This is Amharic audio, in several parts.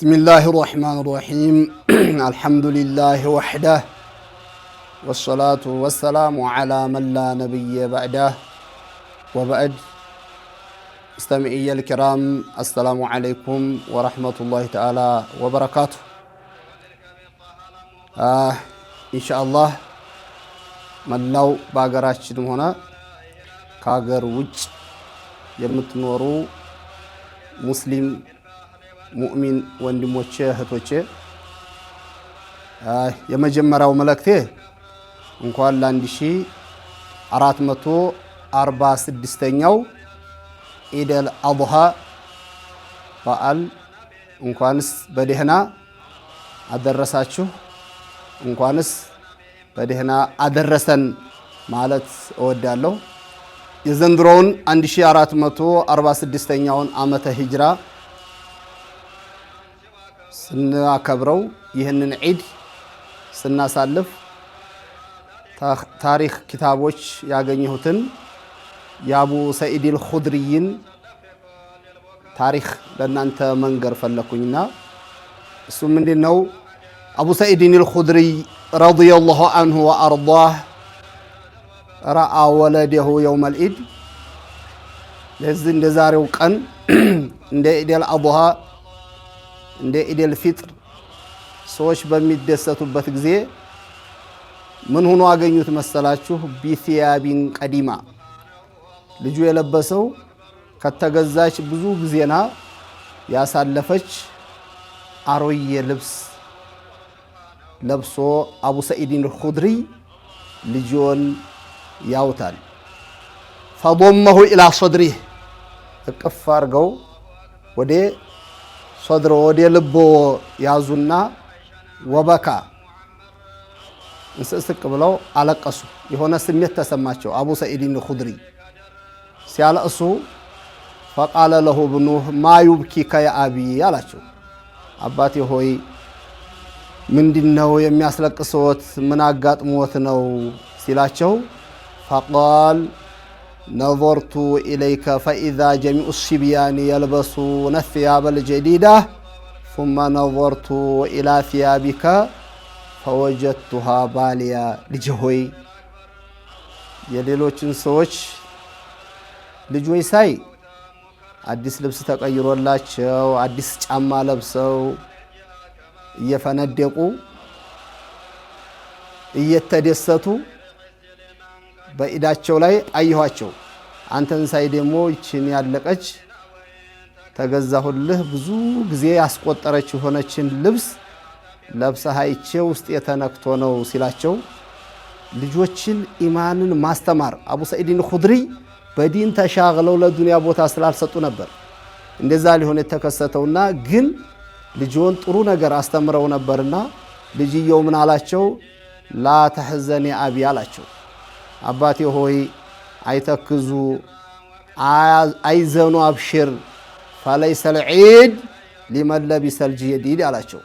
بسم الله الرحمن الرحيم الحمد لله وحده والصلاة والسلام على من لا نبي بعده وبعد استمعي الكرام السلام عليكم ورحمة الله تعالى وبركاته إن شاء الله من لو باقراتشن هنا كاغر وج يمتنورو مسلم ሙእሚን ወንድሞቼ እህቶቼ የመጀመሪያው መልእክቴ እንኳን ለ1446ኛው ኢደል አድሃ በዓል እንኳንስ በደህና አደረሳችሁ እንኳንስ በደህና አደረሰን ማለት እወዳለሁ። የዘንድሮውን 1446ኛውን ዓመተ ሂጅራ ስናከብረው ይህንን ዒድ ስናሳልፍ ታሪክ ኪታቦች ያገኘሁትን የአቡ ሰዒድ አልኹድሪይን ታሪክ ለእናንተ መንገር ፈለኩኝና እሱ ምንድነው? አቡ ሰዒድ አልኹድሪይ ረዲየላሁ ዐንሁ ወአርዳህ ረአ ወለደሁ የውመል ዒድ። ለዚህ እንደ ዛሬው ቀን እንደ ኢደል አድሃ እንደ ኢደል ፊጥር ሰዎች በሚደሰቱበት ጊዜ ምን ሆኖ አገኙት መሰላችሁ? ቢሲያቢን ቀዲማ ልጁ የለበሰው ከተገዛች ብዙ ጊዜና ያሳለፈች አሮዬ ልብስ ለብሶ አቡ ሰዒድ አልኹድሪ ልጁን ያውታል። ፈضمه الى صدره እቅፍ አርገው ወደ ሶድሮ ወደ ልቦ ያዙና ወበካ እንስስቅ ብለው አለቀሱ። የሆነ ስሜት ተሰማቸው። አቡ ሰዒድ አልኹድሪ ሲያለቅሱ فقال له ابنه ما يبكيك يا ابي አላቸው። አባቴ ሆይ ምንድነው የሚያስለቅሰዎት? ምን አጋጥሞት ነው ሲላቸው فقال نظرت إليك فإذا جميع الصبيان يلبسون الثياب الجديدة ثم نظرت إلى ثيابك فوجدتها بالية لجهوي የሌሎችን ሰዎች ልጆች ሳይ አዲስ ልብስ ተቀይሮላቸው አዲስ ጫማ ለብሰው እየፈነደቁ እየተደሰቱ በኢዳቸው ላይ አየኋቸው። አንተን ሳይ ደግሞ ይችን ያለቀች ተገዛሁልህ ብዙ ጊዜ ያስቆጠረች የሆነችን ልብስ ለብሰህ አይቼ ውስጥ የተነክቶ ነው ሲላቸው ልጆችን ኢማንን ማስተማር አቡ ሰዒድ አልኹድሪ በዲን ተሻግለው ለዱንያ ቦታ ስላልሰጡ ነበር እንደዛ ሊሆን የተከሰተውና ግን ልጆን ጥሩ ነገር አስተምረው ነበርና ልጅየው ምን አላቸው? ላ ተህዘኒ አቢ አላቸው። አባቴ ሆይ አይተክዙ አይዘኑ አብሽር فليس العيد لمن لبس الجديد አላቸው።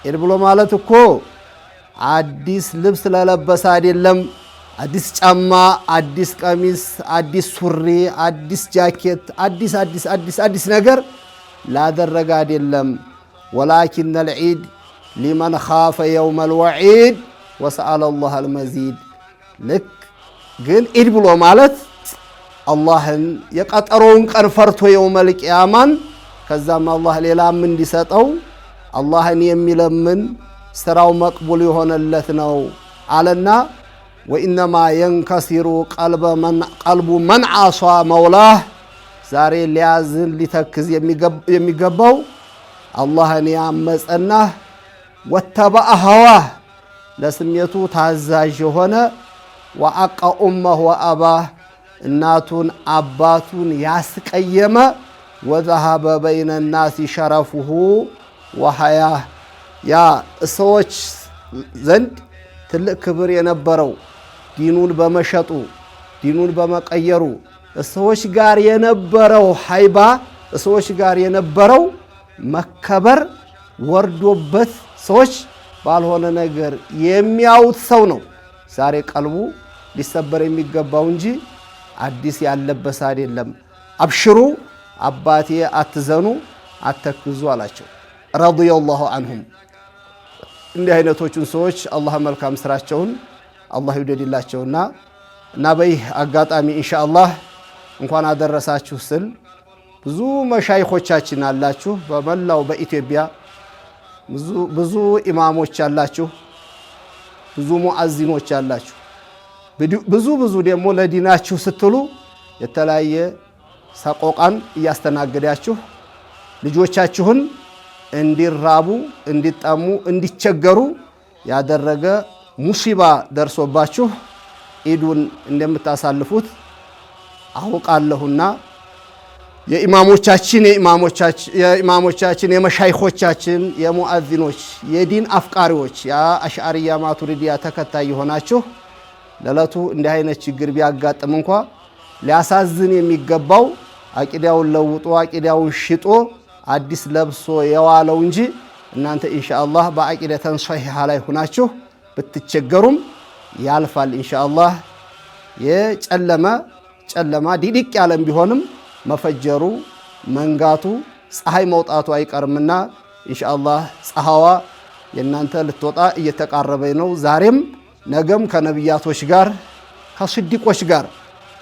ኢድ ብሎ ማለት እኮ አዲስ ልብስ ለለበሰ አይደለም፣ አዲስ ጫማ፣ አዲስ ቀሚስ፣ አዲስ ሱሪ፣ አዲስ ጃኬት፣ አዲስ ነገር ላደረገ አይደለም። ولكن العيد لمن خاف يوم الوعيد وسأل الله المزيد። ልክ ግን ኢድ ብሎ ማለት አላህን የቀጠሮውን ቀን ፈርቶ የውመል ቂያማን ከዛም አላህ ሌላም እንዲሰጠው አላህን የሚለምን ስራው መቅቡል የሆነለት ነው አለና ወኢነማ ينكسر ቀልቡ መን ዓሷ መውላህ። ዛሬ ሊያዝን ሊተክዝ የሚገባው አላህን ያመፀና ወተበአ ሀዋህ ለስሜቱ ታዛዥ የሆነ ወአቃ ኡመህ ወአባህ እናቱን አባቱን ያስቀየመ ወዘሃበ በይነ ናሲ ሸረፉሁ ወሐያህ ያ ሰዎች ዘንድ ትልቅ ክብር የነበረው ዲኑን በመሸጡ ዲኑን በመቀየሩ ሰዎች ጋር የነበረው ሀይባ ሰዎች ጋር የነበረው መከበር ወርዶበት ሰዎች ባልሆነ ነገር የሚያዩት ሰው ነው ዛሬ ቀልቡ ሊሰበር የሚገባው እንጂ አዲስ ያለበሰ አይደለም። አብሽሩ አባቴ አትዘኑ፣ አተክዙ አላቸው። ረዲየላሁ ዐንሁም እንዲህ አይነቶቹን ሰዎች አላህ መልካም ስራቸውን አላህ ይውደድላቸውና እና በይህ አጋጣሚ ኢንሻአላህ እንኳን አደረሳችሁ ስል ብዙ መሻይኾቻችን አላችሁ በመላው በኢትዮጵያ ብዙ ኢማሞች አላችሁ፣ ብዙ ሙአዚኖች አላችሁ፣ ብዙ ደግሞ ለዲናችሁ ስትሉ የተለያየ ሰቆቃን እያስተናገዳችሁ ልጆቻችሁን እንዲራቡ እንዲጠሙ እንዲቸገሩ ያደረገ ሙሲባ ደርሶባችሁ ኢዱን እንደምታሳልፉት አውቃለሁና የኢማሞቻችን የመሻይኾቻችን የሙአዚኖች የዲን አፍቃሪዎች የአሽዓሪያ ማቱሪዲያ ተከታይ የሆናችሁ ለለቱ እንዲህ አይነት ችግር ቢያጋጥም እንኳ ሊያሳዝን የሚገባው አቂዳውን ለውጦ አቂዳውን ሽጦ አዲስ ለብሶ የዋለው እንጂ እናንተ ኢንሻአላህ በአቂደተን ሷሂሃ ላይ ሆናችሁ ብትቸገሩም ያልፋል ኢንሻአላህ። የጨለማ ዲዲቅ ያለም ቢሆንም መፈጀሩ መንጋቱ ፀሐይ መውጣቱ አይቀርምና ኢንሻአላህ ፀሐዋ የናንተ ልትወጣ እየተቃረበ ነው። ዛሬም ነገም ከነብያቶች ጋር ከስዲቆች ጋር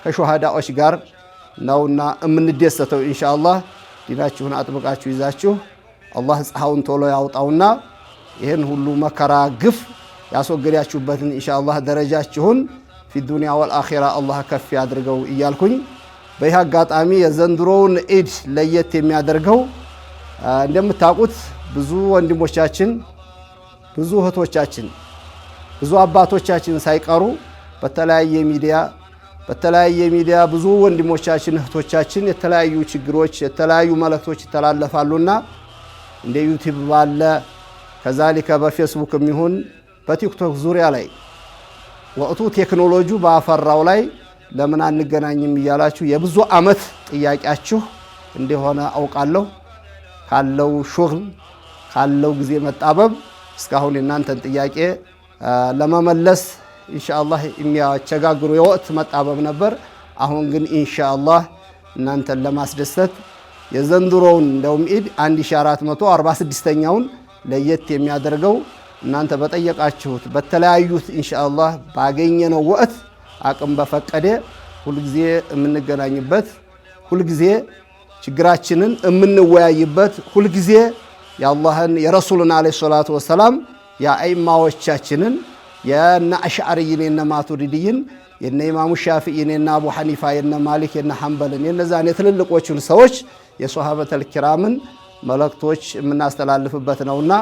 ከሹሃዳዎች ጋር ነውና እምንደሰተው ኢንሻአላህ። ዲናችሁን አጥብቃችሁ ይዛችሁ አላህ ፀሐውን ቶሎ ያውጣውና ይሄን ሁሉ መከራ ግፍ ያስወገዳችሁበትን ኢንሻአላህ ደረጃችሁን ፊ ዱንያ ወልአኺራ አላህ ከፍ ያድርገው እያልኩኝ በይህ አጋጣሚ የዘንድሮውን ኢድ ለየት የሚያደርገው እንደምታውቁት ብዙ ወንድሞቻችን ብዙ እህቶቻችን ብዙ አባቶቻችን ሳይቀሩ በተለያየ ሚዲያ ብዙ ወንድሞቻችን እህቶቻችን የተለያዩ ችግሮች የተለያዩ መልእክቶች ይተላለፋሉና እንደ ዩቲዩብ ባለ ከዛሊከ በፌስቡክ የሚሆን በቲክቶክ ዙሪያ ላይ ወቅቱ ቴክኖሎጂ ባፈራው ላይ ለምን አንገናኝም እያላችሁ የብዙ አመት ጥያቄያችሁ እንደሆነ አውቃለሁ። ካለው ሹግል ካለው ጊዜ መጣበብ እስካሁን የናንተን ጥያቄ ለመመለስ ኢንሻአላህ የሚያቸጋግሩ የወቅት መጣበብ ነበር። አሁን ግን ኢንሻአላህ እናንተን ለማስደሰት የዘንድሮውን እንደውም ኢድ 1446ኛውን ለየት የሚያደርገው እናንተ በጠየቃችሁት በተለያዩት ኢንሻአላህ ባገኘነው ወቅት አቅም በፈቀደ ሁልጊዜ የምንገናኝበት ሁልጊዜ ችግራችንን የምንወያይበት ሁልጊዜ የአላህን የረሱልን አለይሂ ሰላቱ ወሰላም የአይማዎቻችንን የነ አሽዓሪይን የነ ማቱሪዲይን የነ ኢማሙ ሻፊዒን የነ አቡ ሐኒፋ የነ ማሊክ የነ ሐንበልን የነዛን የትልልቆቹን ሰዎች የሷሃበተል ኪራምን መልእክቶች የምናስተላልፍበት ነውና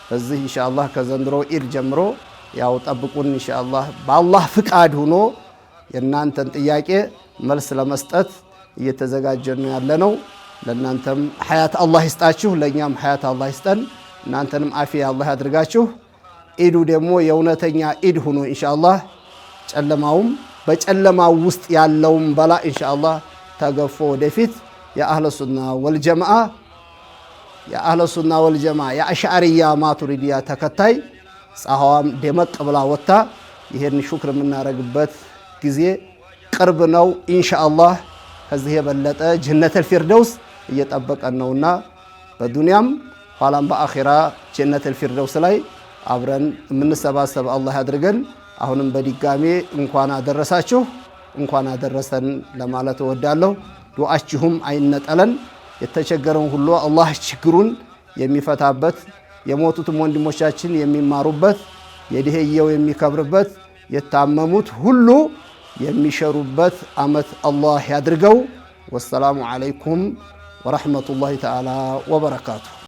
በዚህ ኢንሻአላህ ከዘንድሮ ኢድ ጀምሮ ያው ጠብቁን ኢንሻአላህ በአላህ ፍቃድ ሆኖ የናንተን ጥያቄ መልስ ለመስጠት እየተዘጋጀን ያለነው። ለናንተም ሐያት አላህ ይስጣችሁ፣ ለኛም ሐያት አላህ ይስጠን፣ እናንተንም አፊያ አላህ ያድርጋችሁ። ኢዱ ደግሞ የእውነተኛ ኢድ ሆኖ ኢንሻአላህ ጨለማውም በጨለማው ውስጥ ያለውም በላ ኢንሻአላህ ተገፎ ወደፊት የአህለ ሱና ወልጀማ የአሽዓሪያ ማቱሪዲያ ተከታይ ፀሐዋም ደመቅ ብላ ወጣ ይሄን ሹክር የምናረግበት ጊዜ ቅርብ ነው ኢንሻአላህ። ከዚህ የበለጠ ጀነተል ፊርደውስ እየጠበቀን ነውና በዱንያም ኋላም በአኺራ ጀነተል ፊርደውስ ላይ አብረን የምንሰባሰብ አላህ ያድርገን። አሁንም በድጋሜ እንኳን አደረሳችሁ እንኳን አደረሰን ለማለት እወዳለሁ። ዱዓችሁም አይነጠለን። የተቸገረውን ሁሉ አላህ ችግሩን የሚፈታበት የሞቱትም ወንድሞቻችን የሚማሩበት የድህየው የሚከብርበት የታመሙት ሁሉ የሚሸሩበት አመት አላህ ያድርገው። ወሰላሙ አለይኩም ወረሕመቱላሂ ተዓላ ወበረካቱ።